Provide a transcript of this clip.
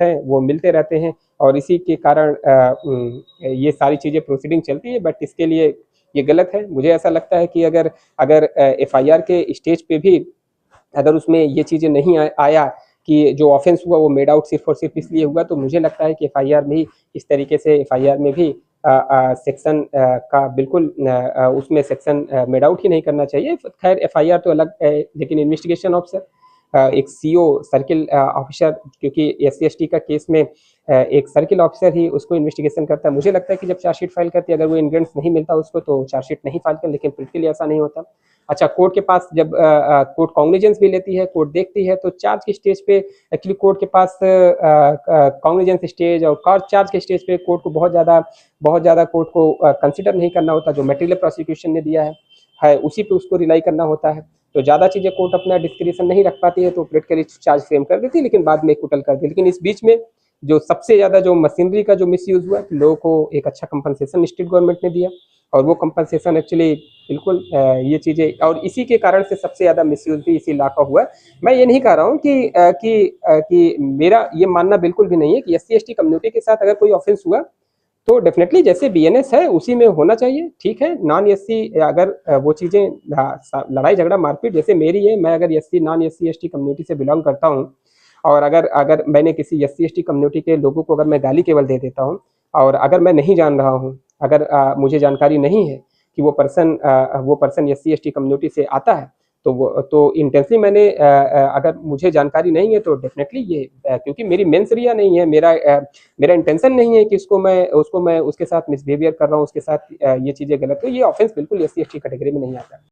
हैं वो मिलते रहते हैं और इसी के कारण ये सारी चीज़ें प्रोसीडिंग चलती है। बट इसके लिए ये गलत है। मुझे ऐसा लगता है कि अगर अगर एफआईआर के स्टेज पे भी अगर उसमें ये चीज़ें नहीं आया कि जो ऑफेंस हुआ वो मेड आउट सिर्फ और सिर्फ इसलिए हुआ, तो मुझे लगता है कि एफआईआर में ही इस तरीके से एफआईआर में भी सेक्शन का बिल्कुल उसमें सेक्शन मेड आउट ही नहीं करना चाहिए। खैर एफआईआर तो अलग है, लेकिन इन्वेस्टिगेशन ऑफिसर एक सीओ सर्किल ऑफिसर, क्योंकि एससी/एसटी का केस में एक सर्किल ऑफिसर ही उसको इन्वेस्टिगेशन करता है। मुझे लगता है कि जब चार्जशीट फाइल करती है, अगर वो इंग्रेडिएंट्स नहीं मिलता उसको तो चार्जशीट नहीं फाइल कर, लेकिन प्रैक्टिकली ऐसा नहीं होता। अच्छा, कोर्ट के पास जब कोर्ट कॉग्निजेंस भी लेती है, कोर्ट देखती है, तो चार्ज के स्टेज पे एक्चुअली कोर्ट के पास कॉग्निजेंस स्टेज और चार्ज के स्टेज पे कोर्ट को बहुत ज़्यादा कोर्ट को कंसिडर नहीं करना होता। जो मटेरियल प्रोसिक्यूशन ने दिया है उसी पे उसको रिलाई करना होता है। तो ज़्यादा चीज़ें कोर्ट अपना डिस्क्रिप्शन नहीं रख पाती है, तो प्रैक्टिकली चार्ज फ्रेम कर देती है, लेकिन बाद में एक्विटल कर दी। लेकिन इस बीच में जो सबसे ज़्यादा जो मशीनरी का जो मिसयूज़ हुआ, लोगों को एक अच्छा कंपनसेशन स्टेट गवर्नमेंट ने दिया और वो कंपनसेशन एक्चुअली बिल्कुल ये चीज़ें, और इसी के कारण से सबसे ज़्यादा मिसयूज़ भी इसी लॉ का हुआ। मैं ये नहीं कह रहा हूँ कि मेरा ये मानना बिल्कुल भी नहीं है कि एससी/एसटी कम्युनिटी के साथ अगर कोई ऑफेंस हुआ तो डेफिनेटली जैसे बीएनएस है उसी में होना चाहिए, ठीक है। नॉन एससी अगर वो चीज़ें लड़ाई झगड़ा मारपीट जैसे मेरी है, मैं अगर एससी नॉन एससी/एसटी कम्युनिटी से बिलोंग करता हूँ और अगर अगर मैंने किसी एससी/एसटी कम्युनिटी के लोगों को अगर मैं गाली केवल दे देता हूँ और अगर मैं नहीं जान रहा हूँ, अगर मुझे जानकारी नहीं है कि वो पर्सन एससी/एसटी कम्युनिटी से आता है, तो इंटेंशनली मैंने अगर मुझे जानकारी नहीं है तो डेफिनेटली ये क्योंकि मेरी मेंसरिया नहीं है, मेरा इंटेंशन नहीं है कि उसको मैं उसके साथ मिसबिहेवियर कर रहा हूँ, उसके साथ ये चीज़ें गलत, तो ये ऑफेंस बिल्कुल एससी/एसटी कैटेगरी में नहीं आता।